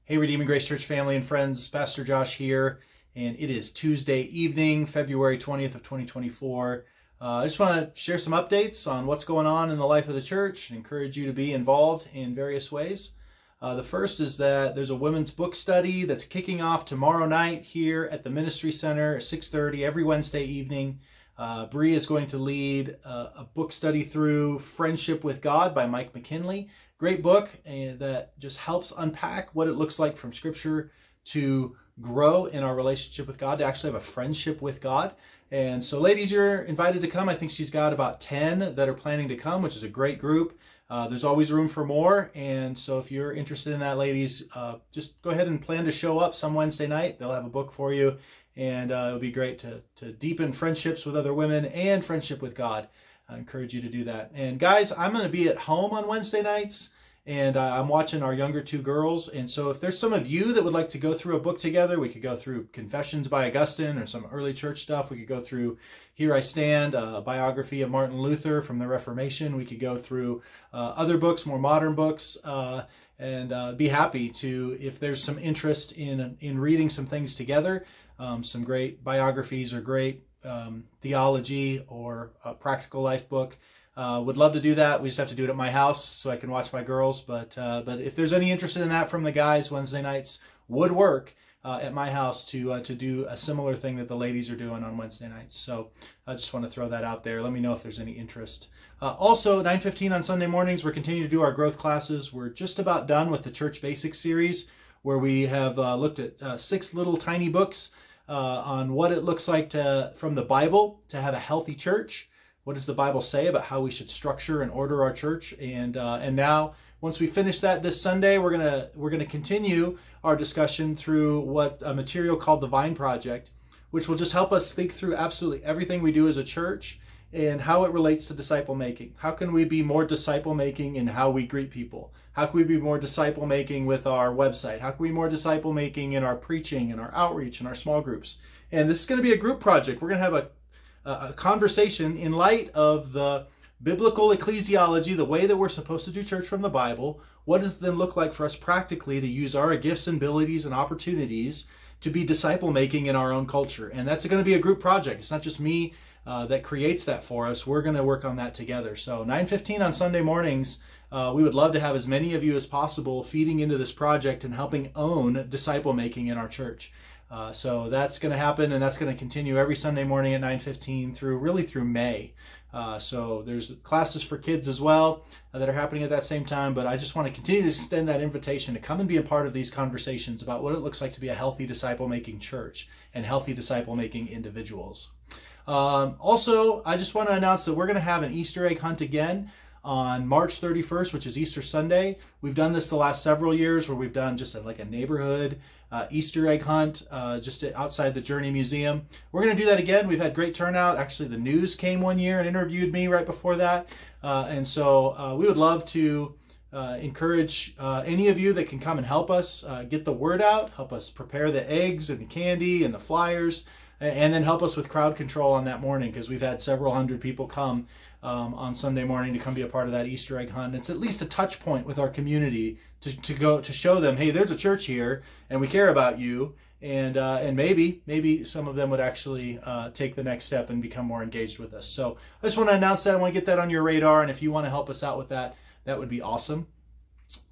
Hey, Redeeming Grace Church family and friends, Pastor Josh here, and it is Tuesday evening, February 20th of 2024. I just want to share some updates on what's going on in the life of the church and encourage you to be involved in various ways. The first is that there's a women's book study that's kicking off tomorrow night here at the Ministry Center at 6:30 every Wednesday evening. Bree is going to lead a book study through Friendship with God by Mike McKinley. Great book that just helps unpack what it looks like from Scripture to grow in our relationship with God, to actually have a friendship with God. And so ladies, you're invited to come. I think she's got about 10 that are planning to come, which is a great group. There's always room for more. And so if you're interested in that, ladies, just go ahead and plan to show up some Wednesday night. They'll have a book for you. And it'll be great to deepen friendships with other women and friendship with God. I encourage you to do that. And guys, I'm going to be at home on Wednesday nights, and I'm watching our younger two girls. And so if there's some of you that would like to go through a book together, we could go through Confessions by Augustine or some early church stuff. We could go through Here I Stand, a biography of Martin Luther from the Reformation. We could go through other books, more modern books, and be happy to, if there's some interest in reading some things together, some great biographies or great theology or a practical life book. Would love to do that. We just have to do it at my house so I can watch my girls. But if there's any interest in that from the guys, Wednesday nights would work at my house to do a similar thing that the ladies are doing on Wednesday nights. So I just want to throw that out there. Let me know if there's any interest. Also, 9:15 on Sunday mornings, we're continuing to do our growth classes. We're just about done with the Church Basics series, where we have looked at 6 little tiny books on what it looks like from the Bible to have a healthy church. What does the Bible say about how we should structure and order our church? And now, once we finish that this Sunday, we're gonna continue our discussion through what a material called the Vine Project, which will just help us think through absolutely everything we do as a church and how it relates to disciple making. How can we be more disciple making in how we greet people? How can we be more disciple making with our website? How can we be more disciple making in our preaching and our outreach and our small groups? And this is going to be a group project. We're going to have a conversation in light of the biblical ecclesiology, the way that we're supposed to do church from the Bible. What does it then look like for us practically to use our gifts and abilities and opportunities to be disciple making in our own culture? And that's going to be a group project. It's not just me that creates that for us. We're going to work on that together. So 9:15 on Sunday mornings, we would love to have as many of you as possible feeding into this project and helping own disciple making in our church. So that's going to happen, and that's going to continue every Sunday morning at 9:15 through May. So there's classes for kids as well that are happening at that same time, but I just want to continue to extend that invitation to come and be a part of these conversations about what it looks like to be a healthy disciple-making church and healthy disciple-making individuals. Also, I just want to announce that we're going to have an Easter egg hunt again on March 31st, which is Easter Sunday. We've done this the last several years where we've done just like a neighborhood Easter egg hunt just outside the Journey Museum. We're going to do that again. We've had great turnout. Actually, the news came one year and interviewed me right before that. And so we would love to encourage any of you that can come and help us get the word out, help us prepare the eggs and the candy and the flyers, and then help us with crowd control on that morning, because we've had several hundred people come on Sunday morning to come be a part of that Easter egg hunt. It's at least a touch point with our community to show them, hey, there's a church here and we care about you, and maybe some of them would actually take the next step and become more engaged with us. So I just want to announce that. I want to get that on your radar, and if you want to help us out with that, that would be awesome.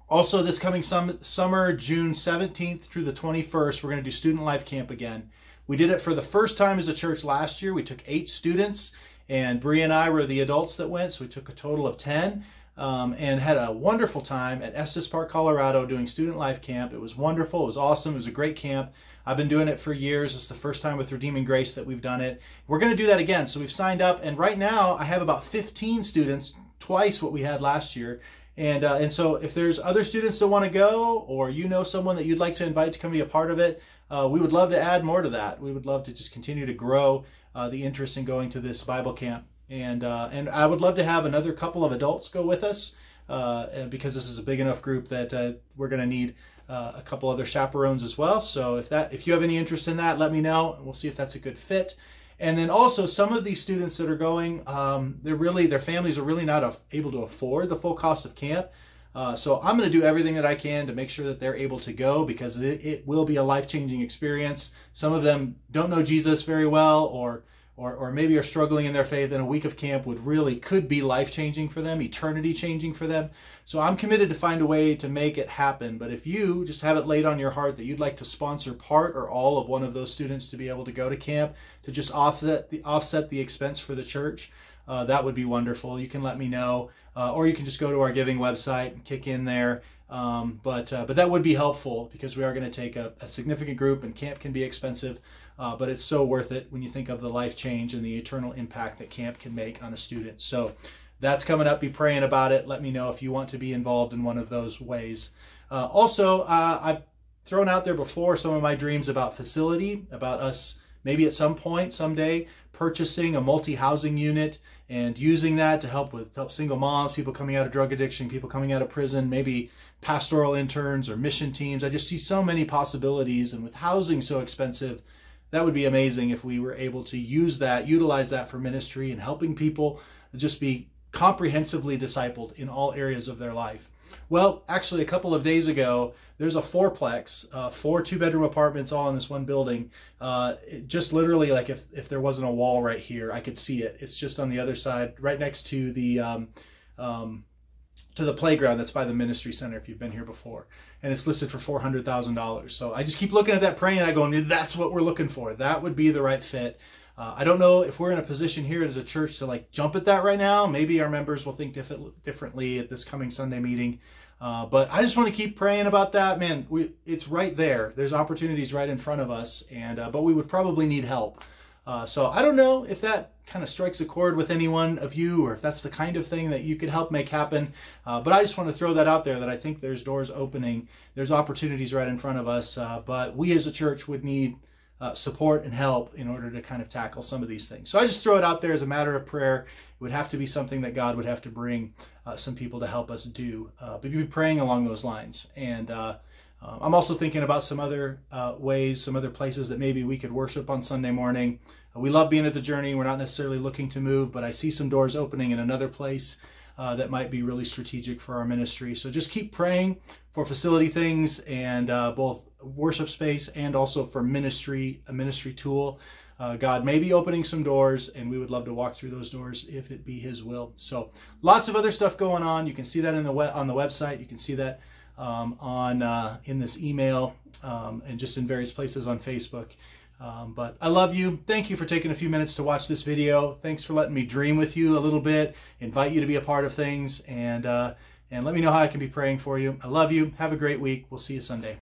Also, this coming summer, June 17th through the 21st, we're going to do Student Life Camp again. We did it for the first time as a church last year. We took 8 students, and Bree and I were the adults that went, so we took a total of 10, and had a wonderful time at Estes Park, Colorado, doing Student Life Camp. It was wonderful. It was awesome. It was a great camp. I've been doing it for years. It's the first time with Redeeming Grace that we've done it. We're going to do that again, so we've signed up, and right now I have about 15 students, twice what we had last year. And so if there's other students that want to go, or you know someone that you'd like to invite to come be a part of it, we would love to add more to that. We would love to just continue to grow the interest in going to this Bible camp. And I would love to have another couple of adults go with us because this is a big enough group that we're going to need a couple other chaperones as well. So if you have any interest in that, let me know, and we'll see if that's a good fit. And then also, some of these students that are going, their families are really not able to afford the full cost of camp. So I'm going to do everything that I can to make sure that they're able to go, because it will be a life-changing experience. Some of them don't know Jesus very well, or maybe are struggling in their faith, and a week of camp could be life-changing for them, eternity-changing for them. So I'm committed to find a way to make it happen. But if you just have it laid on your heart that you'd like to sponsor part or all of one of those students to be able to go to camp, to just offset the expense for the church, that would be wonderful. You can let me know, or you can just go to our giving website and kick in there. But that would be helpful, because we are going to take a significant group, and camp can be expensive, but it's so worth it when you think of the life change and the eternal impact that camp can make on a student. So that's coming up. Be praying about it. Let me know if you want to be involved in one of those ways. Also, I've thrown out there before some of my dreams about facility, about us maybe at some point, someday, purchasing a multi-housing unit and using that to help single moms, people coming out of drug addiction, people coming out of prison, maybe pastoral interns or mission teams. I just see so many possibilities, and with housing so expensive, that would be amazing if we were able to utilize that for ministry and helping people just be comprehensively discipled in all areas of their life. Well, actually, a couple of days ago, there's a fourplex, 4 two-bedroom apartments all in this one building. Just literally, like if there wasn't a wall right here, I could see it. It's just on the other side, right next to the playground that's by the ministry center, if you've been here before. And it's listed for $400,000. So I just keep looking at that, praying, and I go, that's what we're looking for. That would be the right fit. I don't know if we're in a position here as a church to like jump at that right now. Maybe our members will think differently at this coming Sunday meeting. But I just want to keep praying about that. Man, it's right there. There's opportunities right in front of us, but we would probably need help. So I don't know if that kind of strikes a chord with any one of you, or if that's the kind of thing that you could help make happen. But I just want to throw that out there, that I think there's doors opening. There's opportunities right in front of us. But we as a church would need support and help in order to kind of tackle some of these things. So I just throw it out there as a matter of prayer. It would have to be something that God would have to bring some people to help us do. But you'd be praying along those lines. And I'm also thinking about some other ways, some other places that maybe we could worship on Sunday morning. We love being at the Journey. We're not necessarily looking to move, but I see some doors opening in another place that might be really strategic for our ministry. So just keep praying for facility things, and both worship space and also for ministry, a ministry tool. God may be opening some doors, and we would love to walk through those doors if it be His will. So lots of other stuff going on. You can see that on the website. You can see that in this email, and just in various places on Facebook. But I love you. Thank you for taking a few minutes to watch this video. Thanks for letting me dream with you a little bit, invite you to be a part of things, and let me know how I can be praying for you. I love you. Have a great week. We'll see you Sunday.